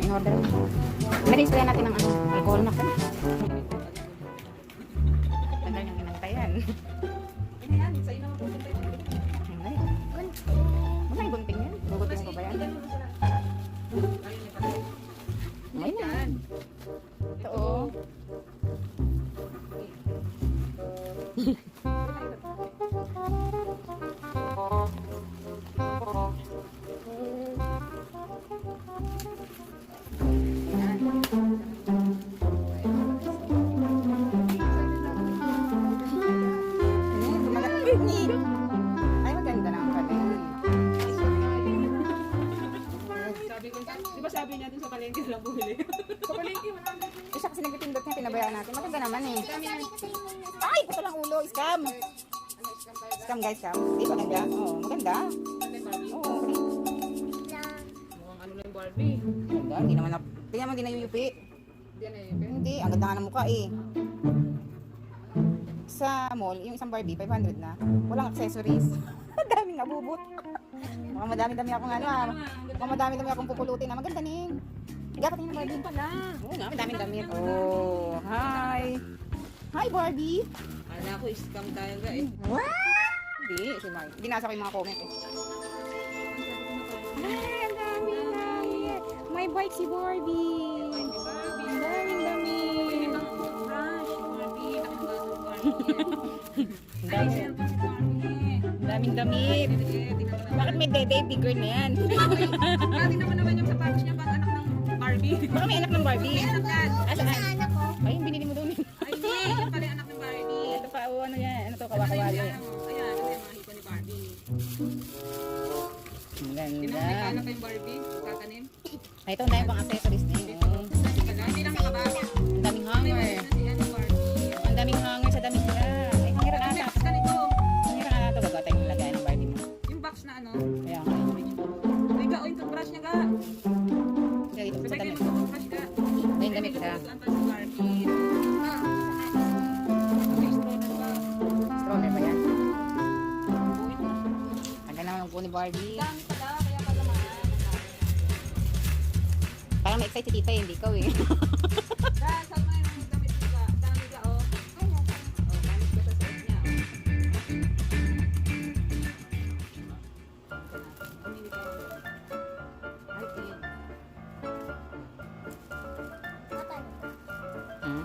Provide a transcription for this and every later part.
In-order mo. Nag-install natin ng alcohol na ka. Tagal niyang inantayan. Yan, sa'yo naman po. Ay, magay gunting yan. Gugutin ko ba yan? Ayun yan. Ito oh. Ay, maganda na ang kanin. Sabi ko, di ba sabi niya dun sa palengke lang bumili? Sa palengke, marami. Isa kasi nagpipindot niya, pinabayaan natin. Maganda naman eh. Ay, ito lang ulo. Scam. Scam guys, scam. Di ba maganda? Oo, maganda. Oo. Mukhang ano na yung Barbie. Maganda, hindi naman na... Tingnan mo, hindi na yuyupi. Hindi na yun. Hindi, ang ganda nga ng mukha eh. Sa mall, yung isang Barbie, 500 na. Walang accessories. Daming abubot. Mukhang madami-dami akong ano ah. Mukhang madami-dami akong pupulutin na. Maganda ning. Dapat yung Barbie pala. Oo nga, madaming damit. Oh, hi. Hi Barbie. Kala ko, scam tayo ga eh. Hindi, si Mark. Hindi nasa ko yung mga comment eh. Ay, ang dami na. May bike si Barbie. Ang daming damit. Ang daming damit. Bakit may baby girl na yan? Dati naman yung sapatos niya pang anak ng Barbie. Baka may anak ng Barbie. May anak yan. Asan? Ay, yung binili mo doon. Ay, hindi. Yung pala yung anak ng Barbie. Ito pa, oh, ano yan? Ano to, kawakawali. Ayan, ano yung mga hito ni Barbie. Ang Tinanong ganda. ka na yung Barbie, tatanim. Ay, ito na yung pang accessories na yun. Oh. Hindi lang nakabasa. Ang daming hanger. Ang daming hanger sa damit nila. Ay, hangiran ata. Box ka nito. Hangiran ata. Baga tayo yung lagayan ng Barbie mo. Yung box na ano. Kaya nga. Ay ga, o yung toothbrush niya ga. Kaya dito sa Sabay kayo damit. yung toothbrush ga. Ay, yung damit ka. Ang pa si Barbie. May straw na ba? Stroller ba yan? Buhin mo. Ang ganda naman po ni Barbie. Dami pala, kaya pala mahal. Parang ma-excite si tita eh, hindi ikaw eh. Ga, saan mo yung damit mo ga? Dami ga, oh. Oh, gamit ka sa suot niya. Pamili ka. Ay, pink. Hmm?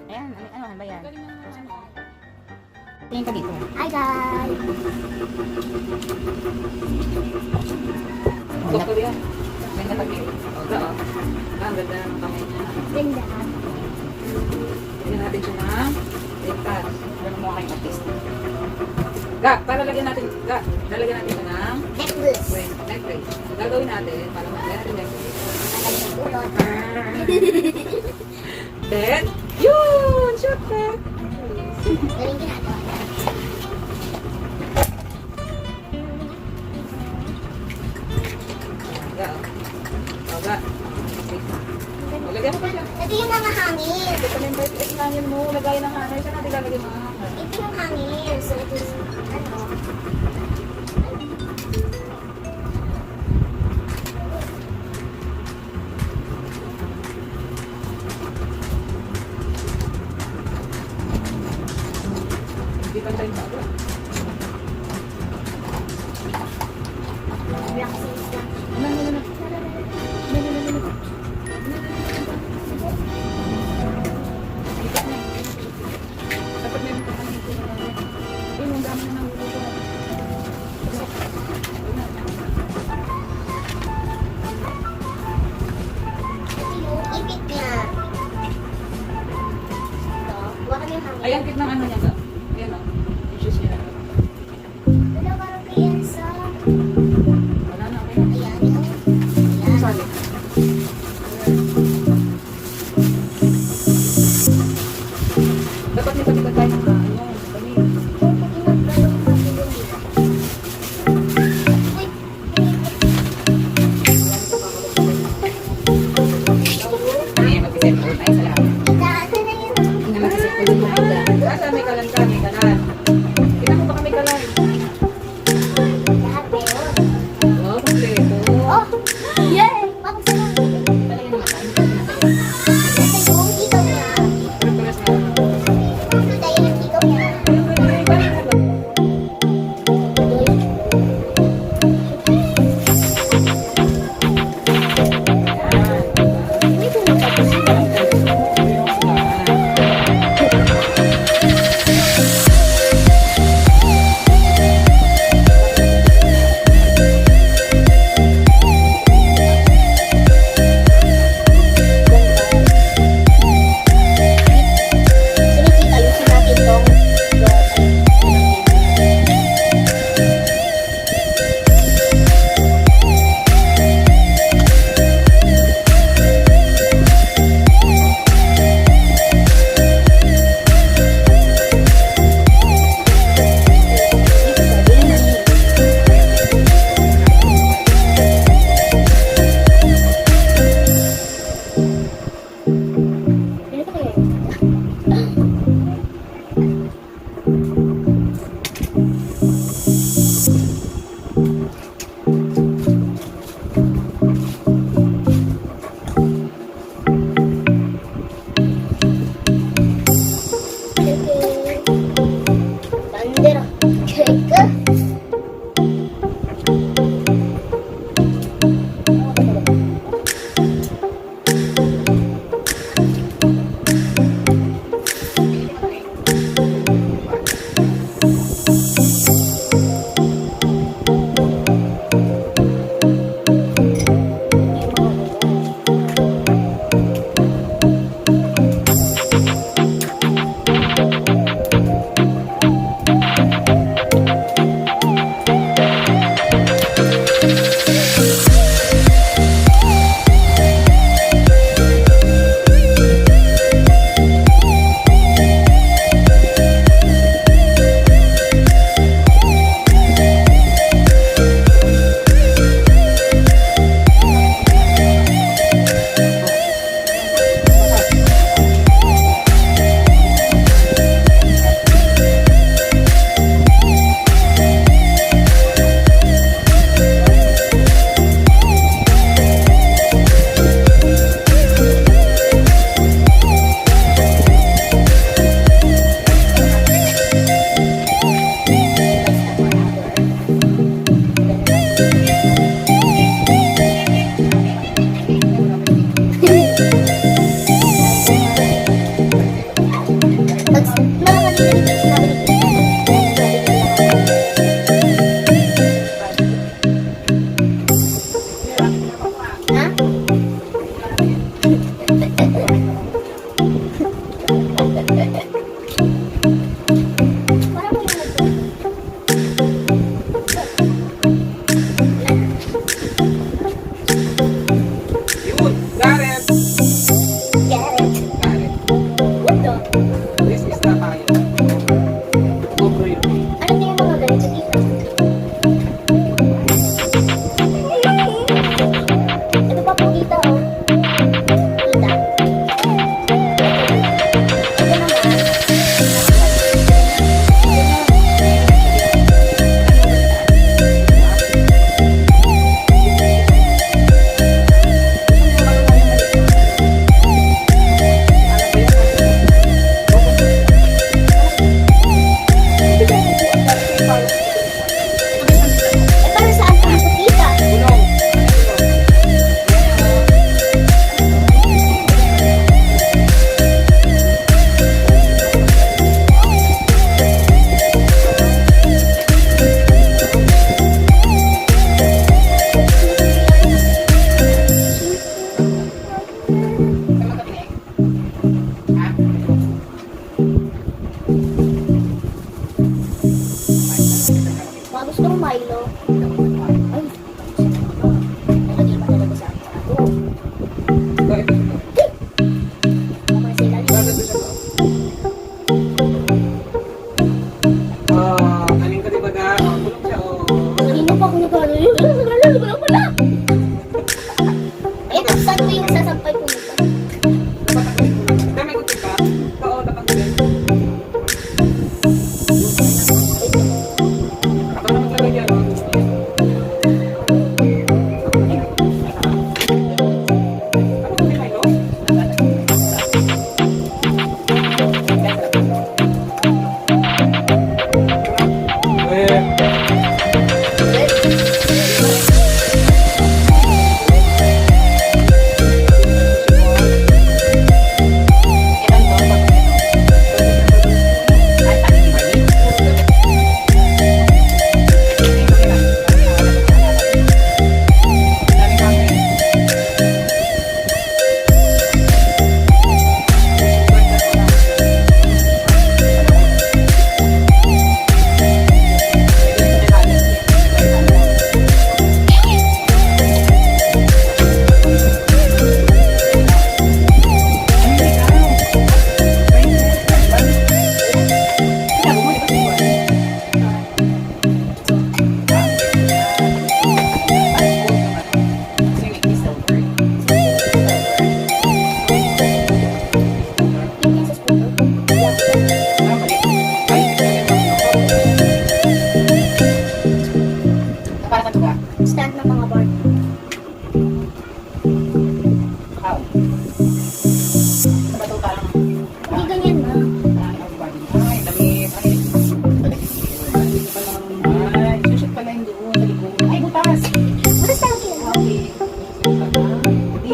Ayan, ano ba yan? Galing ng ano. Tingin ka dito. Hi guys! Doktor yan. Ganda pag oh, ga, oh. Ang ganda ng kamay niya. Ganda. Lagyan natin siya ng ligtas. Ano mo kayong artist? Ga, para lagyan natin, ga, lalagyan natin siya ng Necklace. necklace. Gagawin natin para maglagyan natin necklace. Ulot. Then, yun! Shoot ka! Galing ginagawa. Ga, oh, ga. O, lagyan mo pa siya. Ito yung mga hangin. Ito na yung birthday hangin mo. Lagayan ng hanger. Saan natin lalagyan mga hanger? Ito yung hangin. So ito is, ano, Hindi pa tayo bago. relaxing lang. Dapat meron pa kami ito. Ayun, ang dami na nahulog. Ito yung ipit niya. Ito, huwag kami yung hangin. Ay, ang cute ng ano niya, ga. Ayan, oh. Yung shoes niya. Wala, parang kaya sa, Wala na, okay na. ayan, yung, ayan. Sorry. Dapat may sabitan tayo ng ano, kami. Ay, mag-cellphone. Ay, salamat. Hindi naman kasi po yung mga. Asa may kalan ka, may kalan. Tingnan mo baka may kalan. Oh, kompleto. Oh! Yay! Bakit sila?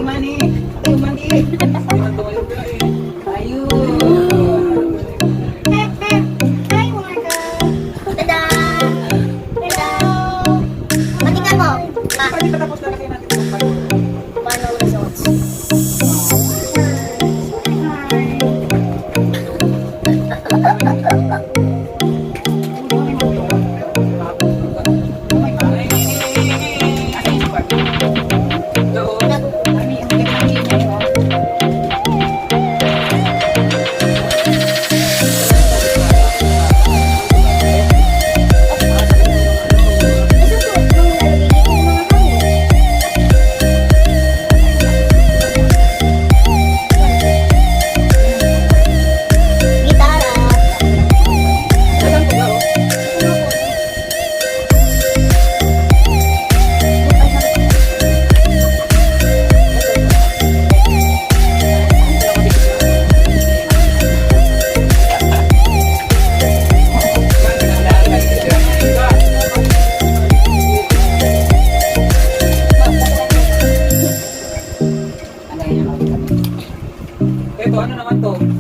mani. Tayo mani. Ayun. Hi, Marco. Tada! Tada! Patikan mo. Pa. Pwede pa tapos lalagay natin itong pag- Paano results? Gitara. Ito, ano naman to?